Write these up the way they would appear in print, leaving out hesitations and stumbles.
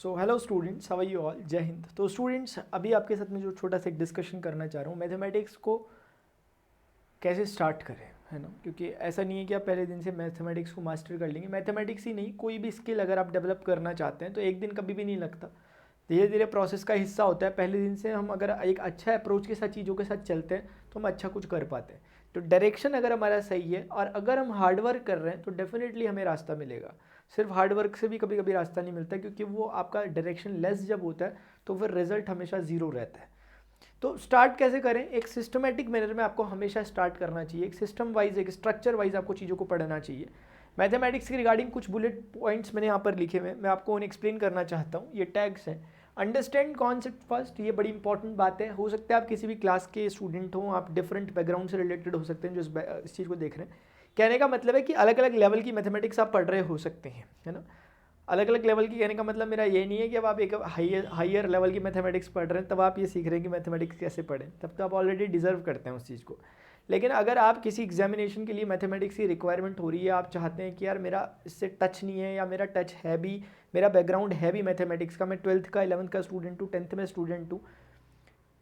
So hello students, how are you all. Jai Hind. तो students, अभी आपके साथ में जो छोटा सा एक डिस्कशन करना चाह रहा हूँ, मैथमेटिक्स को कैसे स्टार्ट करें, है ना। क्योंकि ऐसा नहीं है कि आप पहले दिन से मैथमेटिक्स को मास्टर कर लेंगे। मैथमेटिक्स ही नहीं, कोई भी स्किल अगर आप डेवलप करना चाहते हैं तो एक दिन कभी भी नहीं लगता, धीरे धीरे प्रोसेस का हिस्सा होता है। पहले दिन से हम अगर एक अच्छा अप्रोच के साथ चीज़ों के साथ चलते हैं तो हम अच्छा कुछ कर पाते हैं। तो डायरेक्शन अगर हमारा सही है और अगर हम हार्ड वर्क कर रहे हैं तो डेफिनेटली हमें रास्ता मिलेगा। सिर्फ हार्ड वर्क से भी कभी कभी रास्ता नहीं मिलता, क्योंकि वो आपका डायरेक्शन लेस जब होता है तो फिर रिजल्ट हमेशा ज़ीरो रहता है। तो स्टार्ट कैसे करें? एक सिस्टमेटिक मैनर में आपको हमेशा स्टार्ट करना चाहिए। एक सिस्टम वाइज, एक स्ट्रक्चर वाइज आपको चीज़ों को पढ़ना चाहिए। मैथमेटिक्स के रिगार्डिंग कुछ बुलेट पॉइंट्स मैंने यहाँ पर लिखे हुए हैं, मैं आपको उन्हें एक्सप्लेन करना चाहता हूँ। ये टैग्स हैं। अंडरस्टैंड कॉन्सेप्ट फर्स्ट, ये बड़ी इंपॉर्टेंट बात है। हो सकता है आप किसी भी क्लास के स्टूडेंट हों, आप डिफरेंट बैकग्राउंड से रिलेटेड हो सकते हैं जो इस चीज़ को देख रहे हैं। कहने का मतलब है कि अलग अलग लेवल की मैथमेटिक्स आप पढ़ रहे हो सकते हैं, है ना। अलग अलग लेवल की कहने का मतलब मेरा ये नहीं है कि अब आप एक हायर लेवल की मैथमेटिक्स पढ़ रहे हैं तब आप ये सीख रहे हैं कि मैथमेटिक्स कैसे पढ़ें, तब तो आप ऑलरेडी डिजर्व करते हैं उस चीज़ को। लेकिन अगर आप किसी एग्जामिनेशन के लिए मैथमेटिक्स की रिक्वायरमेंट हो रही है, आप चाहते हैं कि यार मेरा इससे टच नहीं है या मेरा टच है भी, मेरा बैकग्राउंड है भी मैथमेटिक्स का, मैं 12th का 11th का स्टूडेंट हूँ, 10th में स्टूडेंट हूँ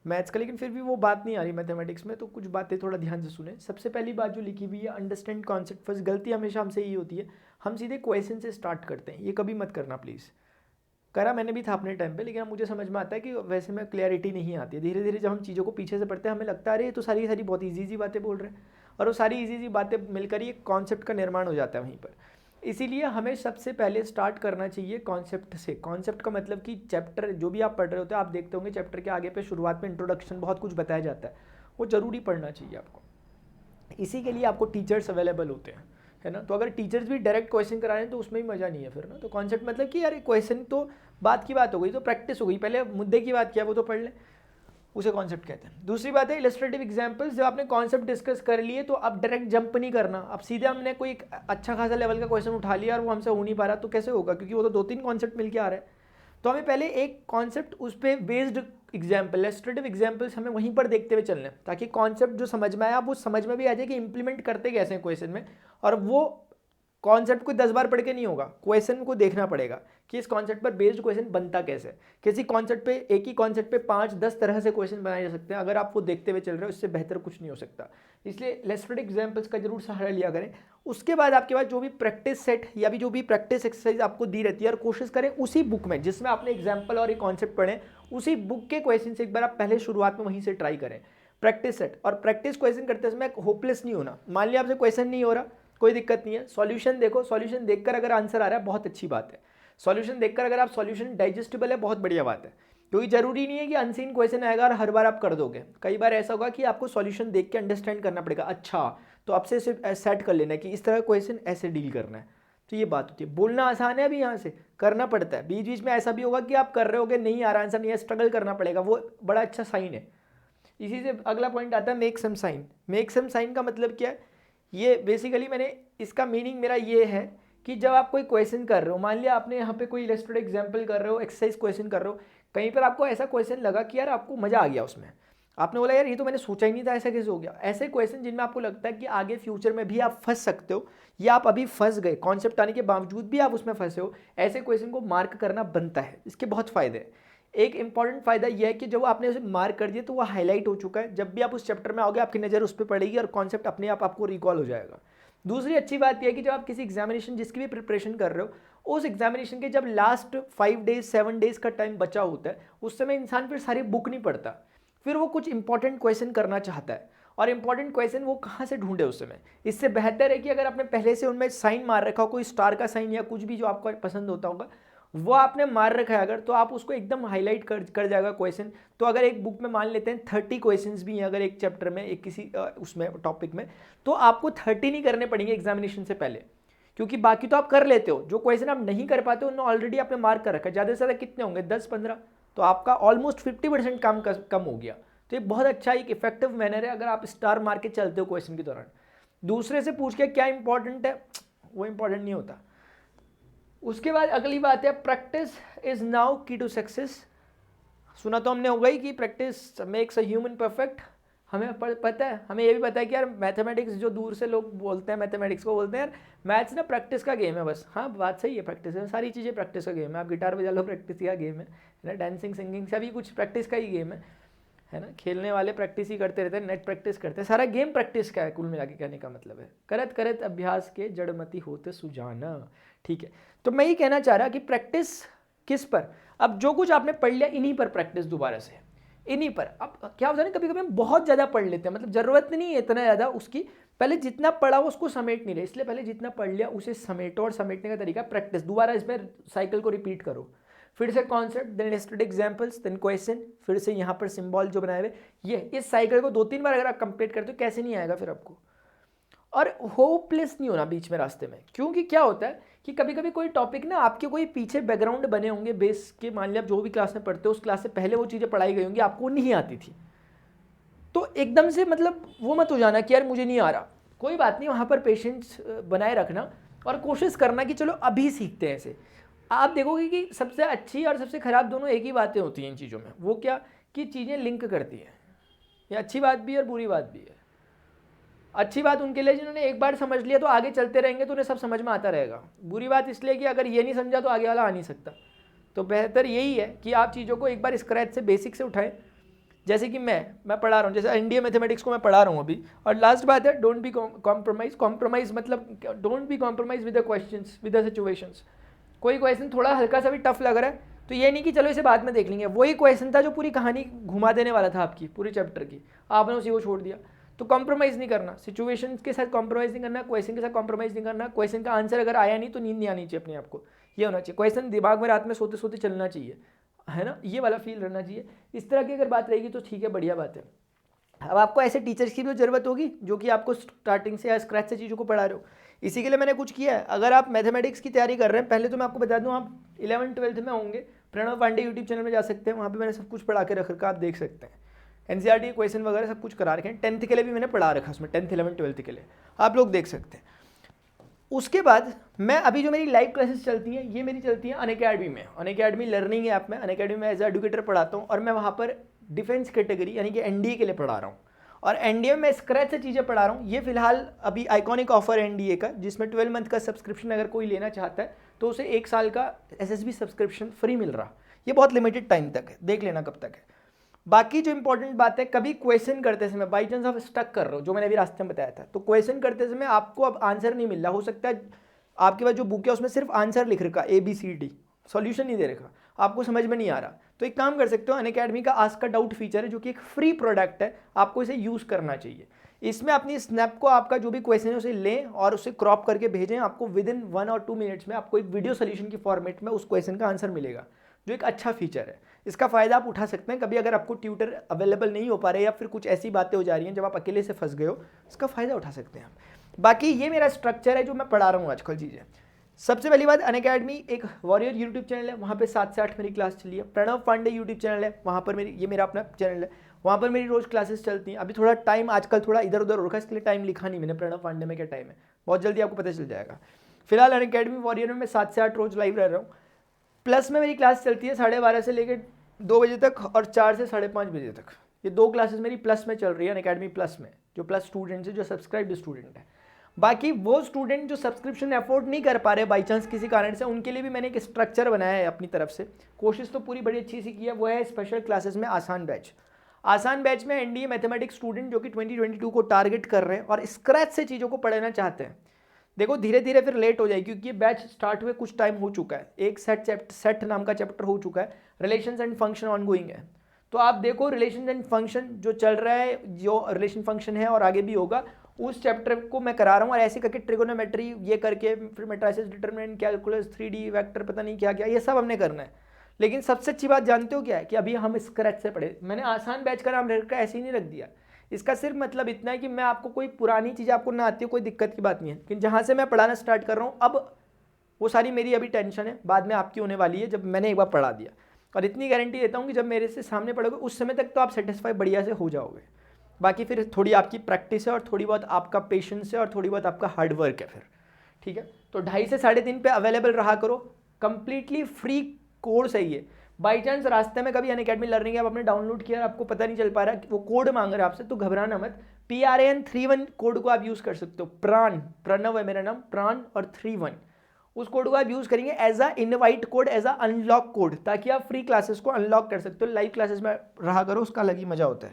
मैथ्स का, लेकिन फिर भी वो बात नहीं आ रही मैथमेटिक्स में, तो कुछ बातें थोड़ा ध्यान से सुने। सबसे पहली बात जो लिखी हुई है, अंडरस्टैंड कॉन्सेप्ट फर्स्ट। गलती हमेशा हमसे यही होती है, हम सीधे क्वेश्चन से स्टार्ट करते हैं। ये कभी मत करना प्लीज़। करा मैंने भी था अपने टाइम पे, लेकिन अब मुझे समझ में आता है कि वैसे में क्लैरिटी नहीं आती है। धीरे धीरे जब हम चीज़ों को पीछे से पढ़ते हैं हमें लगता है अरे ये तो सारी सारी बहुत ईजी बातें बोल रहे हैं, और वो सारी ईजी बातें मिलकर ही एक कॉन्सेप्ट का निर्माण हो जाता है वहीं पर। इसीलिए हमें सबसे पहले स्टार्ट करना चाहिए कॉन्सेप्ट से। कॉन्सेप्ट का मतलब कि चैप्टर जो भी आप पढ़ रहे होते हैं, आप देखते होंगे चैप्टर के आगे पे शुरुआत में इंट्रोडक्शन बहुत कुछ बताया जाता है, वो ज़रूरी पढ़ना चाहिए आपको। इसी के लिए आपको टीचर्स अवेलेबल होते हैं, है ना। तो अगर टीचर्स भी डायरेक्ट क्वेश्चन करा रहे हैं तो उसमें भी मज़ा नहीं है फिर ना। तो कॉन्सेप्ट मतलब कि यार क्वेश्चन तो बात की बात हो गई, तो प्रैक्टिस हो गई, पहले मुद्दे की बात किया वो तो पढ़ लें, उसे कॉन्सेप्ट कहते हैं। दूसरी बात है इलस्ट्रेटिव एग्जांपल्स। जब आपने कॉन्सेप्ट डिस्कस कर लिए तो अब डायरेक्ट जंप नहीं करना। अब सीधे हमने कोई एक अच्छा खासा लेवल का क्वेश्चन उठा लिया और वो हमसे हो नहीं पा रहा, तो कैसे होगा, क्योंकि वो तो 2-3 कॉन्सेप्ट मिलके आ रहा है। तो हमें पहले एक कॉन्सेप्ट उस पर बेस्ड एग्जाम्पल, इलस्ट्रेटिव एग्जाम्पल्स हमें वहीं पर देखते हुए चलना है, ताकि कॉन्सेप्ट जो समझ में आया वो समझ में भी आ जाए कि इंप्लीमेंट करते कैसे हैं क्वेश्चन में। और वो कॉन्सेप्ट को 10 बार पढ़ के नहीं होगा, क्वेश्चन को देखना पड़ेगा कि इस कॉन्सेप्ट पर बेस्ड क्वेश्चन बनता कैसे। किसी कॉन्सेप्ट पे, एक ही कॉन्सेप्ट पे 5-10 तरह से क्वेश्चन बनाए जा सकते हैं। अगर आप वो देखते हुए चल रहे हो, इससे बेहतर कुछ नहीं हो सकता। इसलिए इलस्ट्रेटिव एग्जाम्पल्स का जरूर सहारा लिया करें। उसके बाद आपके पास जो भी प्रैक्टिस सेट या भी जो भी प्रैक्टिस एक्सरसाइज आपको दी रहती है, और कोशिश करें उसी बुक में जिसमें आपने एग्जाम्पल और एक कॉन्सेप्ट पढ़े, उसी बुक के क्वेश्चन से एक बार आप पहले शुरुआत में वहीं से ट्राई करें प्रैक्टिस सेट। और प्रैक्टिस क्वेश्चन करते समय होपलेस नहीं होना। मान लिया आपसे क्वेश्चन नहीं हो रहा, कोई दिक्कत नहीं है, सॉल्यूशन देखो, सॉल्यूशन देखकर अगर आंसर आ रहा है बहुत अच्छी बात है। सॉल्यूशन देखकर अगर आप सॉल्यूशन डाइजेस्टिबल है, बहुत बढ़िया बात है। क्योंकि जरूरी नहीं है कि अनसीन क्वेश्चन आएगा और हर बार आप कर दोगे। कई बार ऐसा होगा कि आपको सॉल्यूशन देख के अंडरस्टैंड करना पड़ेगा, अच्छा तो आपसे इसे सेट कर लेना है कि इस तरह क्वेश्चन ऐसे डील करना है। तो ये बात होती है। बोलना आसान है, अभी यहाँ से करना पड़ता है। बीच बीच में ऐसा भी होगा कि आप कर रहे होगे, नहीं आ रहा आंसर, नहीं है, स्ट्रगल करना पड़ेगा, वो बड़ा अच्छा साइन है। इसी से अगला पॉइंट आता है make some sign. Make some sign का मतलब क्या है? ये बेसिकली मैंने इसका मीनिंग मेरा ये है कि जब आप कोई क्वेश्चन कर रहे हो, मान लिया आपने यहाँ पे कोई इलस्ट्रेटेड एग्जांपल कर रहे हो, एक्सरसाइज क्वेश्चन कर रहे हो, कहीं पर आपको ऐसा क्वेश्चन लगा कि यार आपको मजा आ गया उसमें, आपने बोला यार ये तो मैंने सोचा ही नहीं था, ऐसा कैसे हो गया। ऐसे क्वेश्चन जिनमें आपको लगता है कि आगे फ्यूचर में भी आप फंस सकते हो, या आप अभी फंस गए, कॉन्सेप्ट आने के बावजूद भी आप उसमें फंसे हो, ऐसे क्वेश्चन को मार्क करना बनता है। इसके बहुत फायदे हैं। एक इंपॉर्टेंट फायदा यह है कि जब आपने उसे मार्क कर दिया तो वो हाईलाइट हो चुका है, जब भी आप उस चैप्टर में आओगे आपकी नज़र उस पर पड़ेगी और कॉन्सेप्ट अपने आप आपको रिकॉल हो जाएगा। दूसरी अच्छी बात यह है कि जब आप किसी एग्जामिनेशन जिसकी भी प्रिपरेशन कर रहे हो, उस एग्जामिनेशन के जब लास्ट 5 डेज 7 डेज का टाइम बचा होता है, उस समय इंसान फिर सारी बुक नहीं पढ़ता, फिर वो कुछ इंपॉर्टेंट क्वेश्चन करना चाहता है। और इंपॉर्टेंट क्वेश्चन वो कहाँ से ढूंढे उस समय। इससे बेहतर है कि अगर आपने पहले से उनमें साइन मार रखा हो, कोई स्टार का साइन या कुछ भी जो आपको पसंद होता होगा, वो आपने मार रखा है अगर, तो आप उसको एकदम हाईलाइट कर जाएगा क्वेश्चन। तो अगर एक बुक में मान लेते हैं 30 क्वेश्चंस भी हैं अगर एक चैप्टर में, एक किसी उसमें टॉपिक में, तो आपको 30 नहीं करने पड़ेंगे एग्जामिनेशन से पहले, क्योंकि बाकी तो आप कर लेते हो। जो क्वेश्चन आप नहीं कर पाते उन्होंने ऑलरेडी आपने मार्क कर रखा है। ज़्यादा से ज़्यादा कितने होंगे, 10-15, तो आपका ऑलमोस्ट 50% काम कम हो गया। तो ये बहुत अच्छा एक इफेक्टिव मैनर है अगर आप स्टार मार के चलते हो क्वेश्चन के दौरान। दूसरे से पूछ के क्या इंपॉर्टेंट है, वो इंपॉर्टेंट नहीं होता। उसके बाद अगली बात है प्रैक्टिस इज नाउ की टू सक्सेस। सुना तो हमने होगा ही कि practice makes a human perfect. हमें पता है, हमें ये भी पता है कि यार मैथमेटिक्स, जो दूर से लोग बोलते हैं मैथमेटिक्स को बोलते हैं यार मैथ्स ना प्रैक्टिस का गेम है बस। हाँ बात सही है, प्रैक्टिस है, सारी चीज़ें प्रैक्टिस का गेम है। आप गिटार बजा लो, प्रैक्टिस का गेम है ना, डांसिंग सिंगिंग सभी कुछ प्रैक्टिस का ही गेम है ना। खेलने वाले प्रैक्टिस ही करते रहते हैं, नेट प्रैक्टिस करते हैं, सारा गेम प्रैक्टिस का है कुल मिला के, कहने का मतलब है करत करत अभ्यास के जड़मति होते सुजाना। ठीक है, तो मैं ये कहना चाह रहा कि प्रैक्टिस किस पर, अब जो कुछ आपने पढ़ लिया इन्हीं पर प्रैक्टिस दोबारा से, इन्हीं पर। अब क्या होता है ना, कभी कभी हम बहुत ज़्यादा पढ़ लेते हैं, मतलब ज़रूरत नहीं है इतना ज़्यादा उसकी, पहले जितना पढ़ा वो उसको समेट नहीं रहे, इसलिए पहले जितना पढ़ लिया उसे समेटो, और समेटने का तरीका प्रैक्टिस, दोबारा इसमें साइकिल को रिपीट करो, फिर से concept, then illustrative examples, then question, फिर से यहाँ पर सिंबल जो बनाए हुए, ये इस साइकिल को 2-3 बार अगर आप कंप्लीट करते हो कैसे नहीं आएगा फिर आपको। और होपलेस नहीं होना बीच में रास्ते में, क्योंकि क्या होता है कि कभी कभी कोई टॉपिक ना आपके कोई पीछे बैकग्राउंड बने होंगे बेस के, मान लिया आप जो भी क्लास में पढ़ते हो उस क्लास से पहले वो चीज़ें पढ़ाई गई होंगी, आपको नहीं आती थी, तो एकदम से मतलब वो मत हो जाना कि यार मुझे नहीं आ रहा, कोई बात नहीं, वहाँ पर पेशेंस बनाए रखना और कोशिश करना कि चलो अभी सीखते हैं ऐसे। आप देखोगे कि सबसे अच्छी और सबसे ख़राब दोनों एक ही बातें होती हैं इन चीज़ों में, वो क्या कि चीज़ें लिंक करती हैं, ये अच्छी बात भी है और बुरी बात भी है। अच्छी बात उनके लिए जिन्होंने एक बार समझ लिया तो आगे चलते रहेंगे तो उन्हें सब समझ में आता रहेगा, बुरी बात इसलिए कि अगर ये नहीं समझा तो आगे वाला आ नहीं सकता। तो बेहतर यही है कि आप चीज़ों को एक बार स्क्रैच से बेसिक से उठाएं, जैसे कि मैं पढ़ा रहा हूँ, जैसे एनडीए मैथमेटिक्स को मैं पढ़ा रहा हूँ अभी, और लास्ट बात है डोंट बी कॉम्प्रोमाइज मतलब don't be compromise with the questions with the situations. कोई क्वेश्चन थोड़ा हल्का सा भी टफ लग रहा है तो ये नहीं कि चलो इसे बाद में देख लेंगे, वही क्वेश्चन था जो पूरी कहानी घुमा देने वाला था आपकी पूरी चैप्टर की, आपने उसी को छोड़ दिया। तो कॉम्प्रोमाइज़ नहीं करना, सिचुएशन के साथ कॉम्प्रोमाइज़ नहीं करना, क्वेश्चन के साथ कॉम्प्रोमाइज़ नहीं करना, क्वेश्चन का आंसर अगर आया नहीं तो नींद नहीं आनी चाहिए अपने आप को, ये होना चाहिए, क्वेश्चन दिमाग में रात में सोते सोते चलना चाहिए, है ना, ये वाला फील रहना चाहिए। इस तरह की अगर बात रहेगी तो ठीक है, बढ़िया बात है। अब आपको ऐसे टीचर्स की भी ज़रूरत होगी जो कि आपको स्टार्टिंग से या स्क्रैच से चीज़ों को पढ़ा रहे हो, इसी के लिए मैंने कुछ किया है। अगर आप मैथमेटिक्स की तैयारी कर रहे हैं, पहले तो मैं आपको बता दूं, आप 11th-12th में होंगे, प्रणव पांडे यूट्यूब चैनल में जा सकते हैं, वहाँ पे मैंने सब कुछ पढ़ा के रख रखा, आप देख सकते हैं, एनसीईआरटी क्वेश्चन वगैरह सब कुछ करा रखे हैं, 10th के लिए भी मैंने पढ़ा रखा उसमें, 10th 11th 12th के लिए आप लोग देख सकते हैं। उसके बाद मैं अभी जो मेरी लाइव क्लासेस चलती हैं ये मेरी चलती हैं अनअकैडमी में, अनअकैडमी लर्निंग ऐप में, अनअकैडमी में एज एजुकेटर पढ़ाता हूँ, और मैं वहाँ पर डिफेंस कैटेगरी यानी कि एनडीए के लिए पढ़ा रहा हूँ, और एनडीए में स्क्रैच से चीज़ें पढ़ा रहा हूँ। ये फिलहाल अभी आइकॉनिक ऑफर है एनडीए का, जिसमें 12 मंथ का सब्सक्रिप्शन अगर कोई लेना चाहता है तो उसे 1 साल का एसएसबी सब्सक्रिप्शन फ्री मिल रहा, ये बहुत लिमिटेड टाइम तक है, देख लेना कब तक है। बाकी जो इंपॉर्टेंट बात है, कभी क्वेश्चन करते समय बाई चांस आप स्टक कर रहे हो, जो मैंने अभी रास्ते में बताया था, तो क्वेश्चन करते समय आपको अब आंसर नहीं मिल रहा, हो सकता है आपके पास जो बुक है उसमें सिर्फ आंसर लिख रखा ABCD, सॉल्यूशन नहीं दे रखा, आपको समझ में नहीं आ रहा, तो एक काम कर सकते हो, अनअकैडमी का आस्क का डाउट फीचर है जो कि एक फ्री प्रोडक्ट है, आपको इसे यूज़ करना चाहिए। इसमें अपनी स्नैप को आपका जो भी क्वेश्चन है उसे लें और उसे क्रॉप करके भेजें, आपको विद इन 1 और 2 मिनट्स में आपको एक वीडियो सोल्यूशन की फॉर्मेट में उस क्वेश्चन का आंसर मिलेगा, जो एक अच्छा फीचर है। इसका फ़ायदा आप उठा सकते हैं, कभी अगर आपको ट्यूटर अवेलेबल नहीं हो पा रहे या फिर कुछ ऐसी बातें हो जा रही हैं जब आप अकेले से फंस गए हो, इसका फ़ायदा उठा सकते हैं आप। बाकी ये मेरा स्ट्रक्चर है जो मैं पढ़ा रहा हूँ आजकल चीज़ें। सबसे पहली बात, अनअकैडमी एक वॉरियर यूट्यूब चैनल है, वहाँ पे 7 से 8 मेरी क्लास चली है। प्रणव पांडे यूट्यूब चैनल है, वहाँ पर ये मेरा अपना चैनल है, वहाँ पर मेरी रोज़ क्लासेस चलती हैं। अभी थोड़ा टाइम आजकल थोड़ा इधर उधर हो रखा है, इसलिए टाइम लिखा नहीं मैंने प्रणव पांडे में क्या टाइम है, बहुत जल्दी आपको पता चल जाएगा। फिलहाल अनअकैडमी वॉरियर में मैं 7 से 8 रोज़ लाइव रह रहा हूँ। प्लस में मेरी क्लास चलती है 12:30 से लेकर 2 बजे तक और 4 से 5:30 बजे तक, ये 2 क्लासेस मेरी प्लस में चल रही है अनअकैडमी प्लस में, जो प्लस स्टूडेंट्स है, जो सब्सक्राइब्ड स्टूडेंट है। बाकी वो स्टूडेंट जो सब्सक्रिप्शन अफोर्ड नहीं कर पा रहे बाई चांस किसी कारण से, उनके लिए भी मैंने एक स्ट्रक्चर बनाया है अपनी तरफ से, कोशिश तो पूरी बड़ी अच्छी सी की है, वो है स्पेशल क्लासेस में आसान बैच। आसान बैच में एनडीए मैथमेटिक्स स्टूडेंट जो कि 2022 को टारगेट कर रहे हैं और स्क्रैच से चीज़ों को पढ़ना चाहते हैं, देखो धीरे धीरे फिर लेट हो जाएगी क्योंकि ये बैच स्टार्ट हुए कुछ टाइम हो चुका है, एक सेट नाम का चैप्टर हो चुका है, रिलेशंस एंड फंक्शन ऑनगोइंग है। तो आप देखो रिलेशन एंड फंक्शन जो चल रहा है, जो रिलेशन फंक्शन है और आगे भी होगा, उस चैप्टर को मैं करा रहा हूँ, और ऐसे करके ट्रिगोनोमेट्री ये करके फिर matrices determinant calculus 3D vector पता नहीं क्या क्या ये सब हमने करना है। लेकिन सबसे अच्छी बात जानते हो क्या है कि अभी हम स्क्रैच से पढ़े, मैंने आसान बैच का नाम रखा ऐसे ही नहीं रख दिया, इसका सिर्फ मतलब इतना है कि मैं आपको कोई पुरानी चीज़ आपको ना आती हो कोई दिक्कत की बात नहीं है, लेकिन जहाँ से मैं पढ़ाना स्टार्ट कर रहा हूँ अब वो सारी मेरी अभी टेंशन है, बाद में आपकी होने वाली है जब मैंने एक बार पढ़ा दिया। और इतनी गारंटी देता हूँ कि जब मेरे से सामने पढ़ोगे उस समय तक तो आप सेटिस्फाई बढ़िया से हो जाओगे। बाकी फिर थोड़ी आपकी प्रैक्टिस है और थोड़ी बहुत आपका पेशेंस है और थोड़ी बहुत आपका हार्ड वर्क है फिर, ठीक है। तो 2.5 से 3.5 पे अवेलेबल रहा करो, कंप्लीटली फ्री कोर्स है ये, बाई चांस रास्ते में कभी अनअकैडमी लर्निंग ऐप आपने डाउनलोड किया और आपको पता नहीं चल पा रहा, वो कोड मांग रहा है आपसे, तो घबराना मत। PRAN31 कोड को आप यूज़ कर सकते हो। प्राण, प्रणव है मेरा नाम, प्राण और 31, उस कोड को आप यूज़ करेंगे as a invite code, as a unlock code, ताकि आप फ्री क्लासेस को अनलॉक कर सकते हो। लाइव क्लासेस में रहा करो, उसका अलग ही मजा होता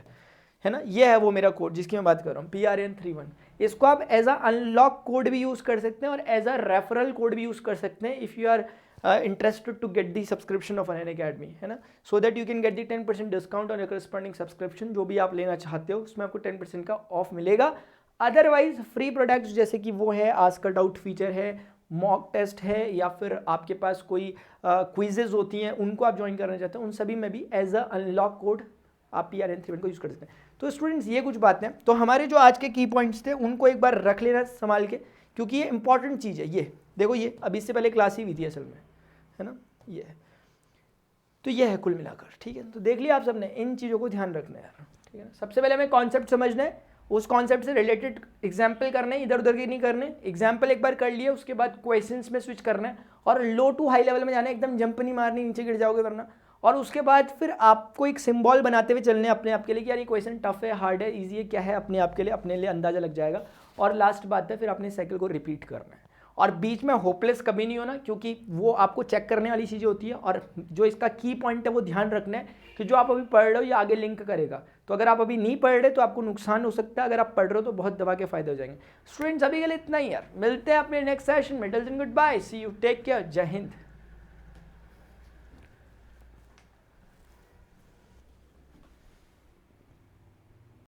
है ना। ये है वो मेरा कोड जिसकी मैं बात कर रहा हूँ, PRAN31। इसको आप एज अ अनलॉक कोड भी यूज़ कर सकते हैं और एज अ रेफरल कोड भी यूज़ कर सकते हैं if you are interested to get the subscription of Unacademy, है ना, so that you can get the 10% discount on your corresponding subscription। जो भी आप लेना चाहते हो उसमें आपको 10% का ऑफ मिलेगा। अदरवाइज फ्री प्रोडक्ट्स जैसे कि वो है आस्क अ डाउट फीचर है, मॉक टेस्ट है, या फिर आपके पास कोई क्विजेज होती हैं उनको आप ज्वाइन करना चाहते हैं, उन सभी में भी एज अ अनलॉक कोड आप PRAN31 को यूज़ कर सकते हैं। तो स्टूडेंट्स ये कुछ बातें हैं। तो हमारे जो आज के की पॉइंट्स थे उनको एक बार रख लेना संभाल के, क्योंकि ये इंपॉर्टेंट चीज़ है। ये देखो, ये अभी इससे पहले क्लास ही हुई थी असल में, है ना, ये है। तो ये है कुल मिलाकर, ठीक है। तो देख लिया आप सबने, इन चीज़ों को ध्यान रखना है यार, ठीक है ना। सबसे पहले हमें कॉन्सेप्ट समझना है, उस कॉन्सेप्ट से रिलेटेड एग्जाम्पल करना है, इधर उधर के नहीं करने। एग्जाम्पल एक बार कर लिए, उसके बाद क्वेश्चंस में स्विच करना है और लो टू हाई लेवल में जाना है, एकदम जंप नहीं मारनी, नीचे गिर जाओगे वरना। और उसके बाद फिर आपको एक सिंबल बनाते हुए चलने अपने आप के लिए कि यार ये क्वेश्चन टफ है, हार्ड है, ईजी है, क्या है, अपने आप के लिए, अपने लिए अंदाजा लग जाएगा। और लास्ट बात है फिर अपने साइकिल को रिपीट करना है। और बीच में होपलेस कभी नहीं होना, क्योंकि वो आपको चेक करने वाली चीज़ें होती है। और जो इसका की पॉइंट है वो ध्यान रखना है कि जो आप अभी पढ़ रहे हो ये आगे लिंक करेगा। तो अगर आप अभी नहीं पढ़ रहे तो आपको नुकसान हो सकता है, अगर आप पढ़ रहे हो तो बहुत दबा के फायदे हो जाएंगे। स्टूडेंट्स अभी के लिए इतना ही यार, मिलते हैं अपने नेक्स्ट सेशन में। Till then good bye, see you, take care, Jai Hind.